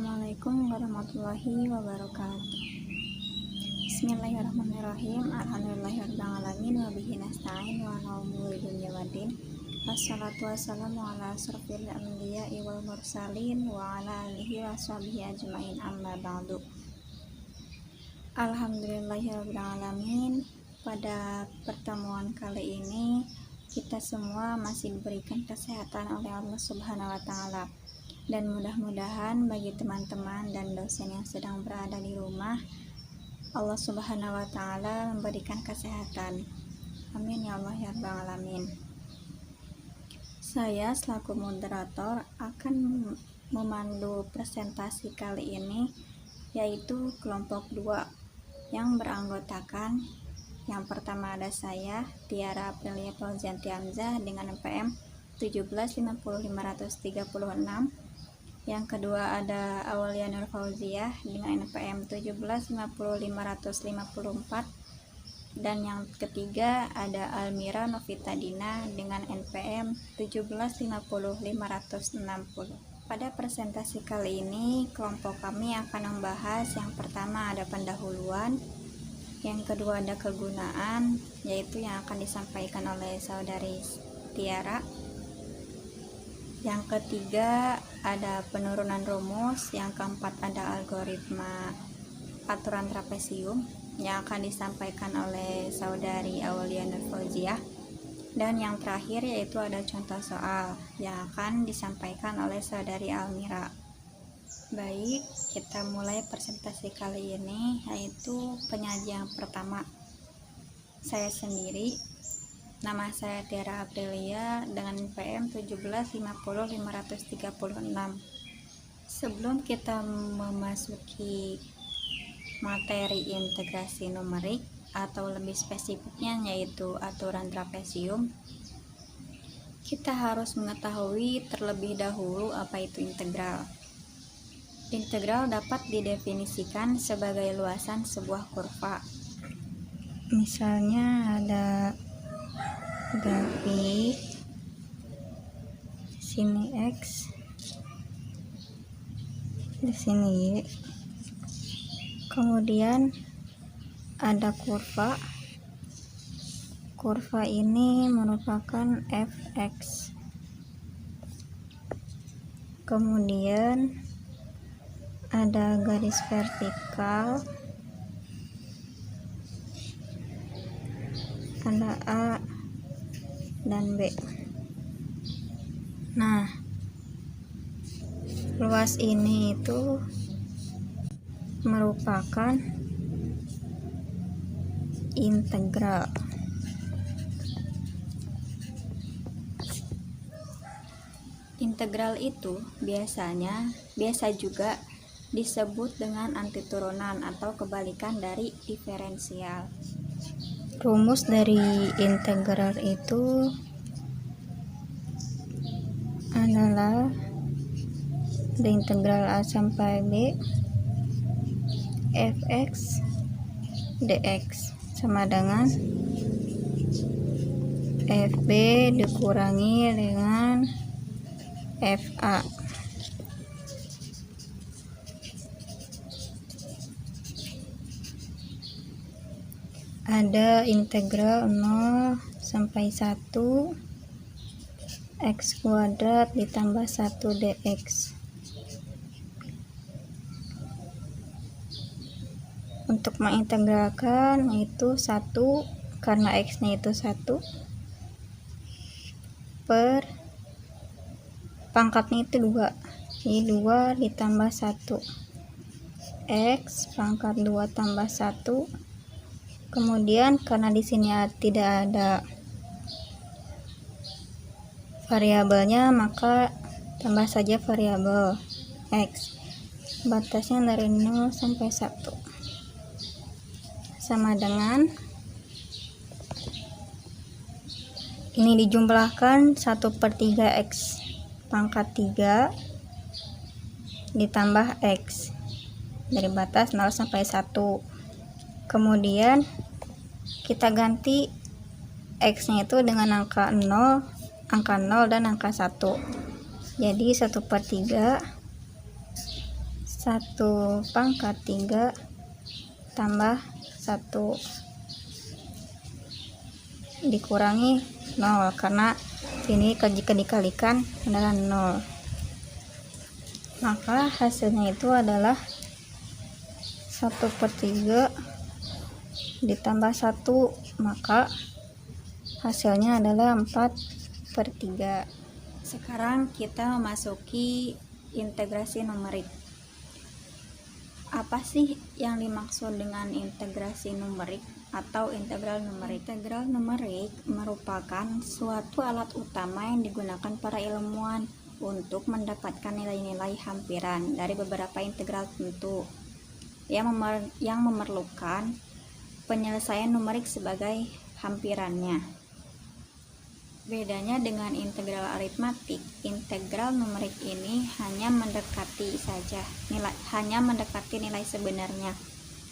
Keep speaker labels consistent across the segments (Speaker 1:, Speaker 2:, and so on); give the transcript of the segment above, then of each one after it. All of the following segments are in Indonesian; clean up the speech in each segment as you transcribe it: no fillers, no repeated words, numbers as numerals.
Speaker 1: Assalamualaikum warahmatullahi wabarakatuh. Bismillahirrahmanirrahim. Alhamdulillahirrahmanirrahim. Wabihi nasta'in wa ala umuri dunya waddin. Wassalatu wassalamu ala asrofil anbiya'i wal mursalin wa ala alihi wa sahbihi ajma'in, amma ba'du. Alhamdulillahirrahmanirrahim. Pada pertemuan kali ini kita semua masih diberikan kesehatan oleh Allah Subhanahu wa Ta'ala, dan mudah-mudahan bagi teman-teman dan dosen yang sedang berada di rumah, Allah Subhanahu wa Ta'ala memberikan kesehatan. Amin ya Allah ya Rabbal alamin. Saya selaku moderator akan memandu presentasi kali ini, yaitu kelompok 2 yang beranggotakan: yang pertama ada saya, Tiara Aprilia Fauzianti Hamzah dengan NPM 1750536. Yang kedua ada Aulia Nur Fauziah dengan NPM 1750554. Dan yang ketiga ada Almira Novita Dina dengan NPM 1750560. Pada presentasi kali ini kelompok kami akan membahas yang pertama ada pendahuluan, yang kedua ada kegunaan, yaitu yang akan disampaikan oleh saudari Tiara. Yang ketiga ada penurunan rumus, yang keempat ada algoritma aturan trapesium yang akan disampaikan oleh saudari Aulia Nur Fauziah, dan yang terakhir yaitu ada contoh soal yang akan disampaikan oleh saudari Almira. Baik, kita mulai presentasi kali ini, yaitu penyajian pertama. Saya sendiri, nama saya Tiara Aprilia dengan NPM 1750536. Sebelum kita memasuki materi integrasi numerik, atau lebih spesifiknya yaitu aturan trapesium, kita harus mengetahui terlebih dahulu apa itu integral. Integral dapat didefinisikan sebagai luasan sebuah kurva. Misalnya ada grafik sini X, di sini Y, kemudian ada kurva. Kurva ini merupakan fx. Kemudian ada garis vertikal, ada A dan B. Nah, luas ini itu merupakan integral. Integral itu biasa juga disebut dengan antiturunan atau kebalikan dari diferensial. Rumus dari integral itu adalah dari integral A sampai B fx dx sama dengan fb dikurangi dengan fa. Ada integral 0 sampai 1 x kuadrat ditambah 1 dx. Untuk mengintegralkan itu 1, karena x nya itu 1, per pangkatnya itu 2, jadi 2 ditambah 1 x pangkat 2 tambah 1. Kemudian karena di sini tidak ada variabelnya, maka tambah saja variabel x. Batasnya dari 0 sampai 1. Sama dengan ini dijumlahkan 1/3 x pangkat 3 ditambah x dari batas 0 sampai 1. Kemudian kita ganti x nya itu dengan angka 0 dan angka 1. Jadi 1/3 1 pangkat 3 tambah 1 dikurangi 0, karena ini jika dikalikan adalah 0, maka hasilnya itu adalah 1/3 ditambah 1, maka hasilnya adalah 4/3. Sekarang kita memasuki integrasi numerik. Apa sih yang dimaksud dengan integrasi numerik atau integral numerik? Integral numerik merupakan suatu alat utama yang digunakan para ilmuwan untuk mendapatkan nilai-nilai hampiran dari beberapa integral tertentu yang memerlukan penyelesaian numerik sebagai hampirannya. Bedanya dengan integral aritmatik, integral numerik ini hanya mendekati nilai sebenarnya,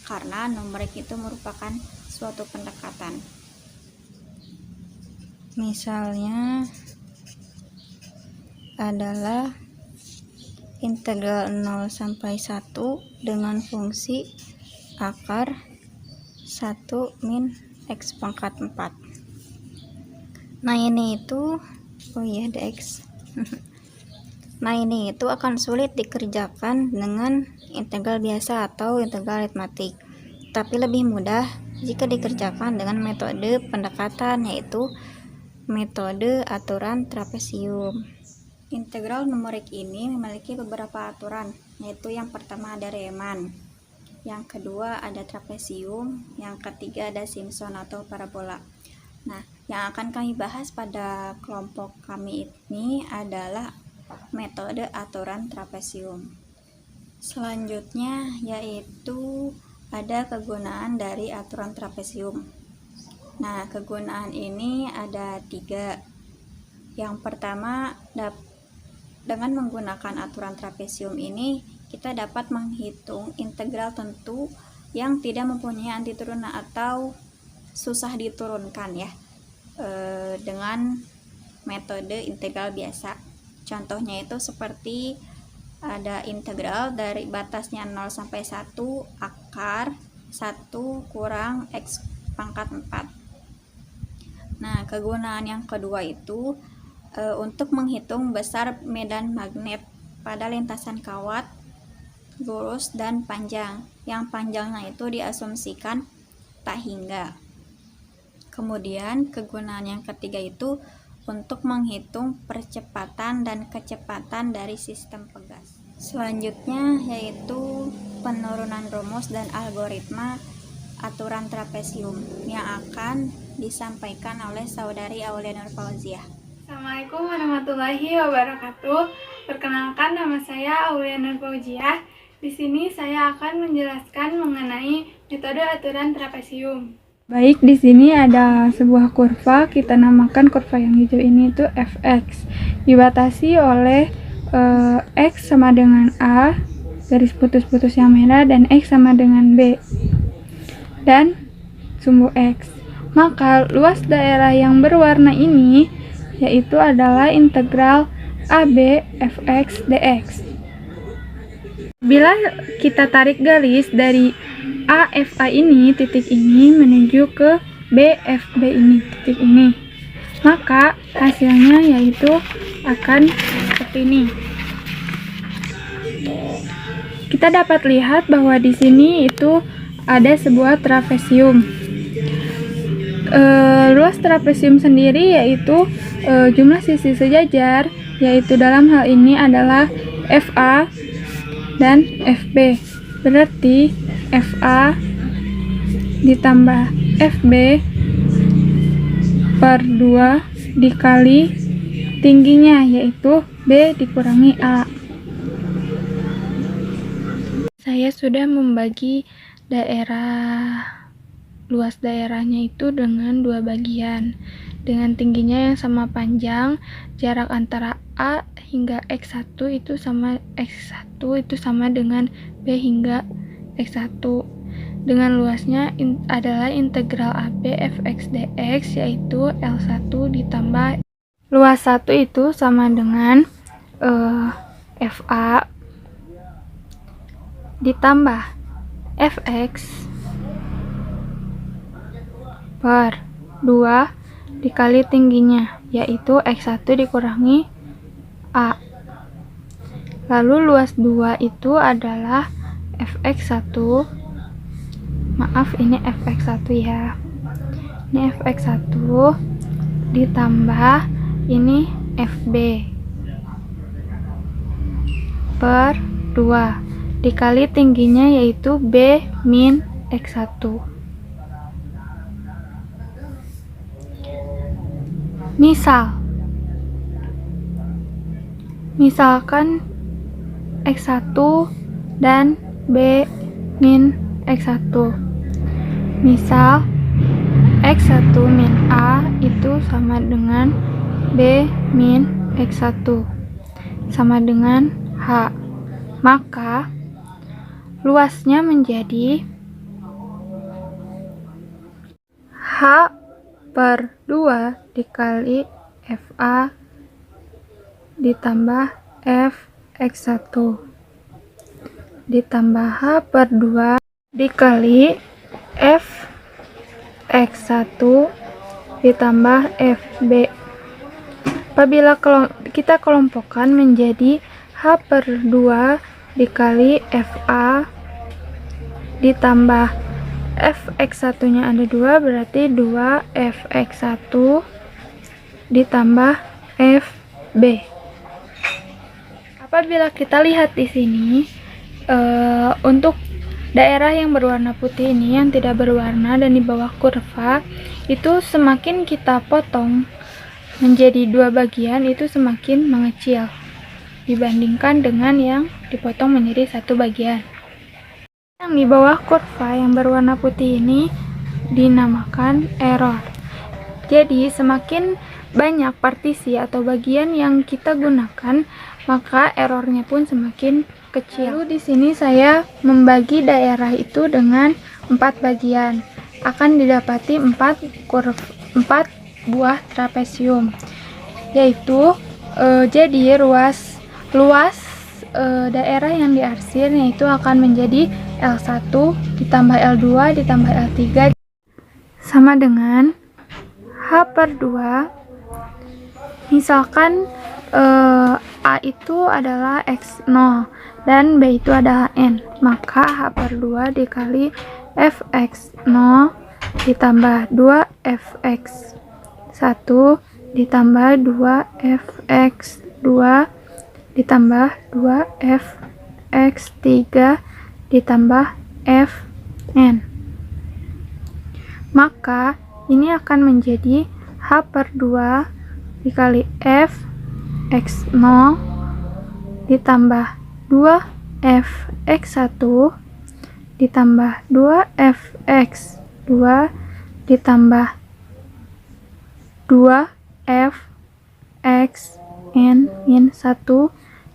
Speaker 1: karena numerik itu merupakan suatu pendekatan. Misalnya adalah integral 0 sampai 1 dengan fungsi akar 1 min x pangkat 4. Nah ini itu dx. Nah ini itu akan sulit dikerjakan dengan integral biasa atau integral aritmatik, tapi lebih mudah jika dikerjakan dengan metode pendekatan, yaitu metode aturan trapesium. Integral numerik ini memiliki beberapa aturan, yaitu yang pertama ada Riemann, yang kedua ada trapesium, yang ketiga ada Simpson atau parabola. Nah, yang akan kami bahas pada kelompok kami ini adalah metode aturan trapesium. Selanjutnya yaitu ada kegunaan dari aturan trapesium. Nah, kegunaan ini ada 3. Yang pertama, dengan menggunakan aturan trapesium ini kita dapat menghitung integral tentu yang tidak mempunyai antiturunan atau susah diturunkan ya, dengan metode integral biasa. Contohnya itu seperti ada integral dari batasnya 0 sampai 1 akar 1 kurang x pangkat 4. Nah, kegunaan yang kedua itu untuk menghitung besar medan magnet pada lintasan kawat, lurus dan panjang. Yang panjangnya itu diasumsikan tak hingga. Kemudian kegunaan yang ketiga itu untuk menghitung percepatan dan kecepatan dari sistem pegas. Selanjutnya yaitu penurunan rumus dan algoritma aturan trapesium yang akan disampaikan oleh saudari Aulia Nur Fauziah.
Speaker 2: Assalamualaikum warahmatullahi wabarakatuh. Perkenalkan, nama saya Aulia Nur Fauziah. Di sini saya akan menjelaskan mengenai metode aturan trapesium. Baik, di sini ada sebuah kurva, kita namakan kurva yang hijau ini itu fx. Dibatasi oleh x sama dengan a, garis putus-putus yang merah, dan x sama dengan b, dan sumbu x. Maka luas daerah yang berwarna ini yaitu adalah integral AB fx dx. Bila kita tarik garis dari AFA ini, titik ini, menuju ke BFB ini, titik ini, maka hasilnya yaitu akan seperti ini. Kita dapat lihat bahwa di sini itu ada sebuah trapesium. Luas trapesium sendiri yaitu jumlah sisi sejajar, yaitu dalam hal ini adalah FA dan FB. Berarti FA ditambah FB per 2 dikali tingginya, yaitu B dikurangi A. Saya sudah membagi luas daerahnya itu dengan 2 bagian, dengan tingginya yang sama panjang. Jarak antara A hingga X1 itu sama X1 itu sama dengan B hingga X1. Dengan luasnya adalah integral AB fx dx, yaitu L1 ditambah luas 1 itu sama dengan FA ditambah fx per 2 dikali tingginya, yaitu x1 dikurangi a. Lalu luas 2 itu adalah fx1, maaf ini fx1 ya, ini fx1 ditambah ini fb per 2 dikali tingginya, yaitu b min x1. Misalkan x1 dan b min x1. Misal x1 min a itu sama dengan b min x1 sama dengan h. Maka luasnya menjadi h per 2 dikali fa ditambah fx1 ditambah h per 2 dikali fx1 ditambah fb. Apabila kita kelompokkan menjadi h per 2 dikali fa ditambah fx1 nya ada 2, berarti 2 fx1 ditambah fb. Apabila kita lihat di sini, untuk daerah yang berwarna putih ini yang tidak berwarna dan di bawah kurva, itu semakin kita potong menjadi 2 bagian itu semakin mengecil dibandingkan dengan yang dipotong menjadi 1 bagian. Yang di bawah kurva yang berwarna putih ini dinamakan error. Jadi semakin banyak partisi atau bagian yang kita gunakan, maka errornya pun semakin kecil. Lalu di sini saya membagi daerah itu dengan 4 bagian. Akan didapati 4 buah trapesium. Yaitu jadi luas daerah yang diarsir yaitu akan menjadi L1 ditambah L2 ditambah L3 sama dengan H per 2. Misalkan A itu adalah X0 dan B itu adalah N, maka H per 2 dikali Fx0 ditambah 2Fx1 ditambah 2Fx2 ditambah 2Fx3 ditambah Fn. Maka ini akan menjadi H per 2 dikali Fx0 ditambah 2Fx1 ditambah 2Fx2 ditambah 2Fxn min 1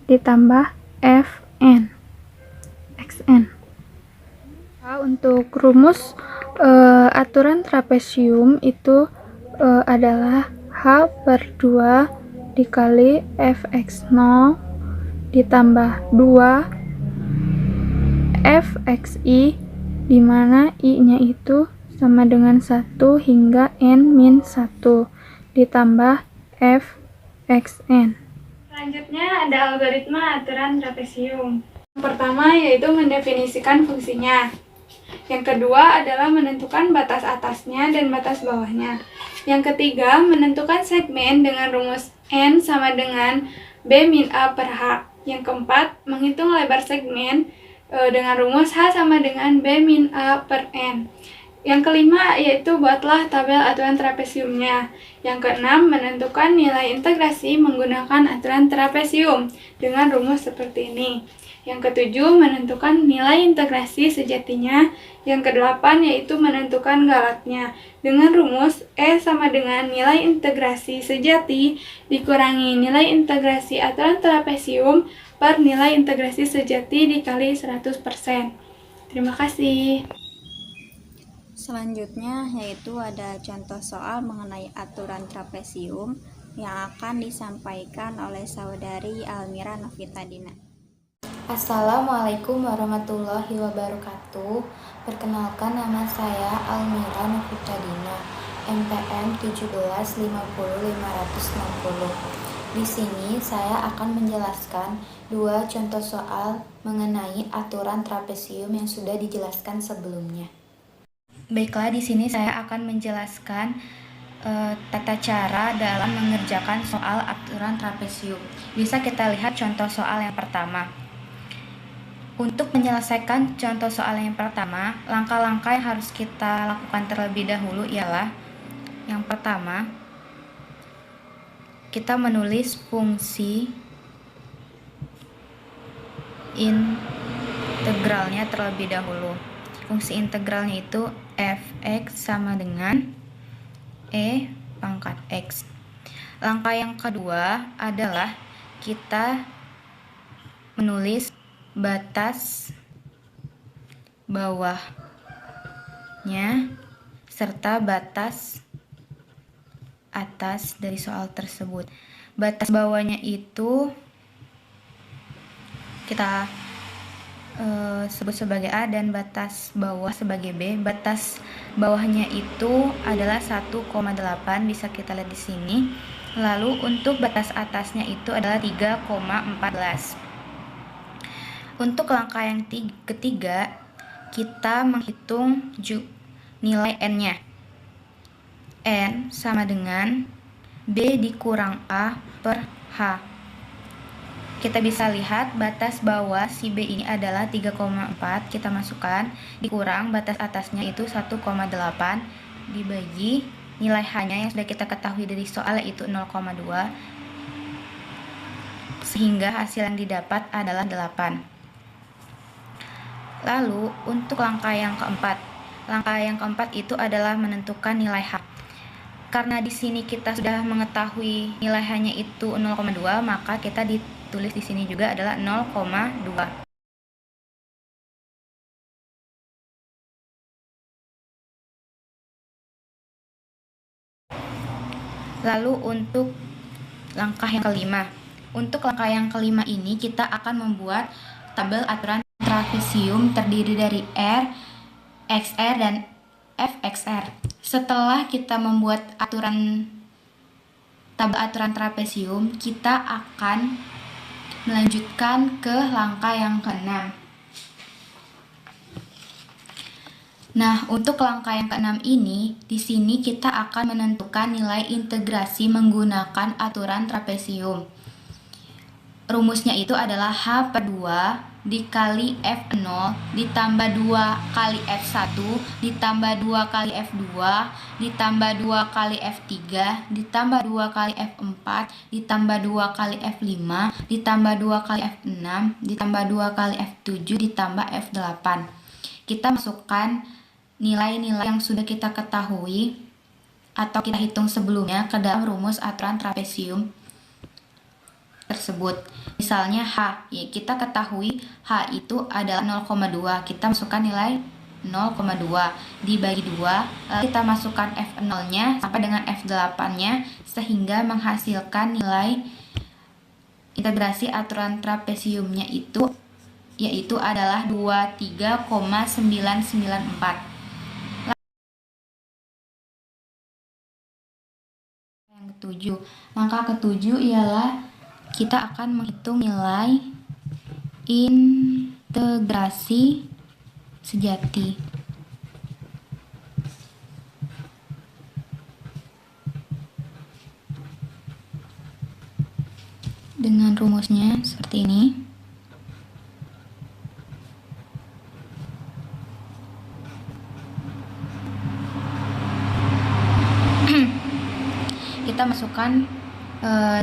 Speaker 2: ditambah Fn xn. Untuk rumus aturan trapesium itu adalah H per 2 dikali Fx0 ditambah 2 Fxi, dimana i nya itu sama dengan 1 hingga n min 1 ditambah Fxn. Selanjutnya ada algoritma aturan trapesium. Yang pertama yaitu mendefinisikan fungsinya. Yang kedua adalah menentukan batas atasnya dan batas bawahnya. Yang ketiga, menentukan segmen dengan rumus N sama dengan B min A per H. Yang keempat, menghitung lebar segmen dengan rumus H sama dengan B min A per N. Yang kelima yaitu buatlah tabel aturan trapesiumnya. Yang keenam, menentukan nilai integrasi menggunakan aturan trapesium dengan rumus seperti ini. Yang ketujuh, menentukan nilai integrasi sejatinya. Yang kedelapan yaitu menentukan galatnya dengan rumus E sama dengan nilai integrasi sejati dikurangi nilai integrasi aturan trapesium per nilai integrasi sejati dikali 100%. Terima kasih.
Speaker 1: Selanjutnya yaitu ada contoh soal mengenai aturan trapesium yang akan disampaikan oleh saudari Almira Novita Dina.
Speaker 3: Assalamualaikum warahmatullahi wabarakatuh. Perkenalkan, nama saya Almira Nufitadina, MPM 1750560. Di sini saya akan menjelaskan dua contoh soal mengenai aturan trapesium yang sudah dijelaskan sebelumnya. Baiklah, di sini saya akan menjelaskan tata cara dalam mengerjakan soal aturan trapesium. Bisa kita lihat contoh soal yang pertama. Untuk menyelesaikan contoh soal yang pertama, langkah-langkah yang harus kita lakukan terlebih dahulu ialah yang pertama, kita menulis fungsi integralnya terlebih dahulu. Fungsi integralnya itu f(x) sama dengan E pangkat X. Langkah yang kedua adalah kita menulis batas bawahnya serta batas atas dari soal tersebut. Batas bawahnya itu kita sebut sebagai A dan batas bawah sebagai B. Batas bawahnya itu adalah 1,8, bisa kita lihat di sini. Lalu untuk batas atasnya itu adalah 3,14. Untuk langkah yang ketiga, kita menghitung nilai n-nya. N sama dengan B dikurang A per H. Kita bisa lihat batas bawah si B ini adalah 3,4, kita masukkan, dikurang batas atasnya itu 1,8, dibagi nilai H-nya yang sudah kita ketahui dari soal yaitu 0,2, sehingga hasil yang didapat adalah 8. Lalu untuk langkah yang keempat itu adalah menentukan nilai H. Karena di sini kita sudah mengetahui nilai H-nya itu 0,2, maka kita ditulis di sini juga adalah 0,2. Lalu untuk langkah yang kelima. Untuk langkah yang kelima ini kita akan membuat tabel aturan trapesium terdiri dari R, XR, dan FXR. Setelah kita membuat tabel aturan trapesium, kita akan melanjutkan ke langkah yang keenam. Nah, untuk langkah yang keenam ini, di sini kita akan menentukan nilai integrasi menggunakan aturan trapesium. Rumusnya itu adalah H per 2 dikali F0 ditambah 2 kali F1 ditambah 2 kali F2 ditambah 2 kali F3 ditambah 2 kali F4 ditambah 2 kali F5 ditambah 2 kali F6 ditambah 2 kali F7 ditambah F8. Kita masukkan nilai-nilai yang sudah kita ketahui atau kita hitung sebelumnya ke dalam rumus aturan trapesium tersebut. Misalnya H, ya kita ketahui H itu adalah 0,2, kita masukkan nilai 0,2 dibagi 2, lalu kita masukkan F0-nya sampai dengan F8-nya sehingga menghasilkan nilai integrasi aturan trapesiumnya itu yaitu adalah 23,994. Yang ketujuh, langkah ketujuh ialah kita akan menghitung nilai integrasi sejati. Dengan rumusnya seperti ini. Kita masukkan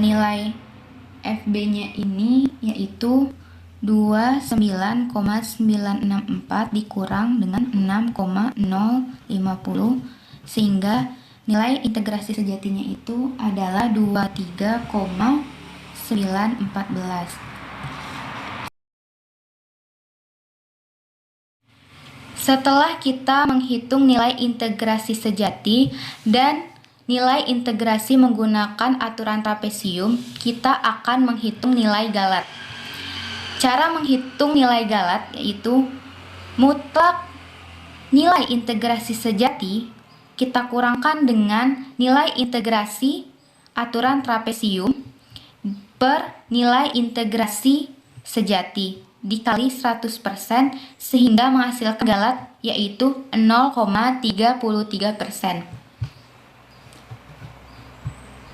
Speaker 3: nilai FB-nya ini yaitu 29,964 dikurang dengan 6,050 sehingga nilai integrasi sejatinya itu adalah 23,914. Setelah kita menghitung nilai integrasi sejati dan nilai integrasi menggunakan aturan trapesium, kita akan menghitung nilai galat. Cara menghitung nilai galat yaitu mutlak nilai integrasi sejati kita kurangkan dengan nilai integrasi aturan trapesium per nilai integrasi sejati dikali 100% sehingga menghasilkan galat yaitu 0,33%.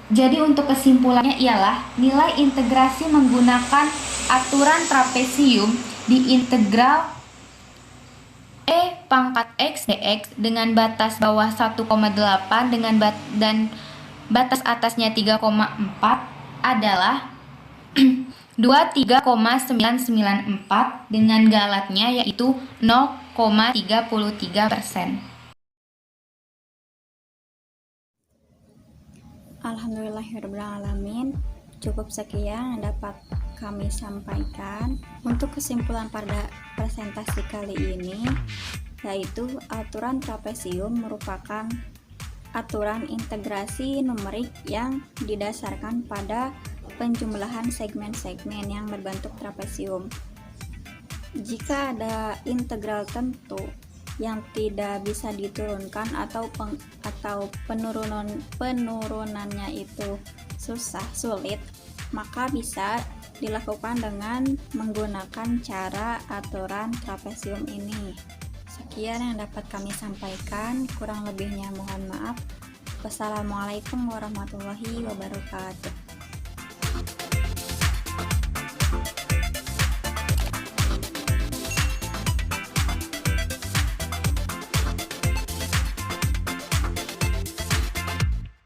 Speaker 3: Jadi untuk kesimpulannya ialah nilai integrasi menggunakan aturan trapesium di integral E pangkat X dx dengan batas bawah 1,8 dan batas atasnya 3,4 adalah 23,994 dengan galatnya yaitu 0,33%.
Speaker 1: Alhamdulillahirrahmanirrahim. Cukup sekian yang dapat kami sampaikan. Untuk kesimpulan pada presentasi kali ini, yaitu aturan trapesium merupakan aturan integrasi numerik yang didasarkan pada penjumlahan segmen-segmen yang berbentuk trapesium. Jika ada integral tentu yang tidak bisa diturunkan atau penurunannya itu sulit, maka bisa dilakukan dengan menggunakan cara aturan trapesium ini. Sekian yang dapat kami sampaikan, kurang lebihnya mohon maaf. Wassalamualaikum warahmatullahi wabarakatuh.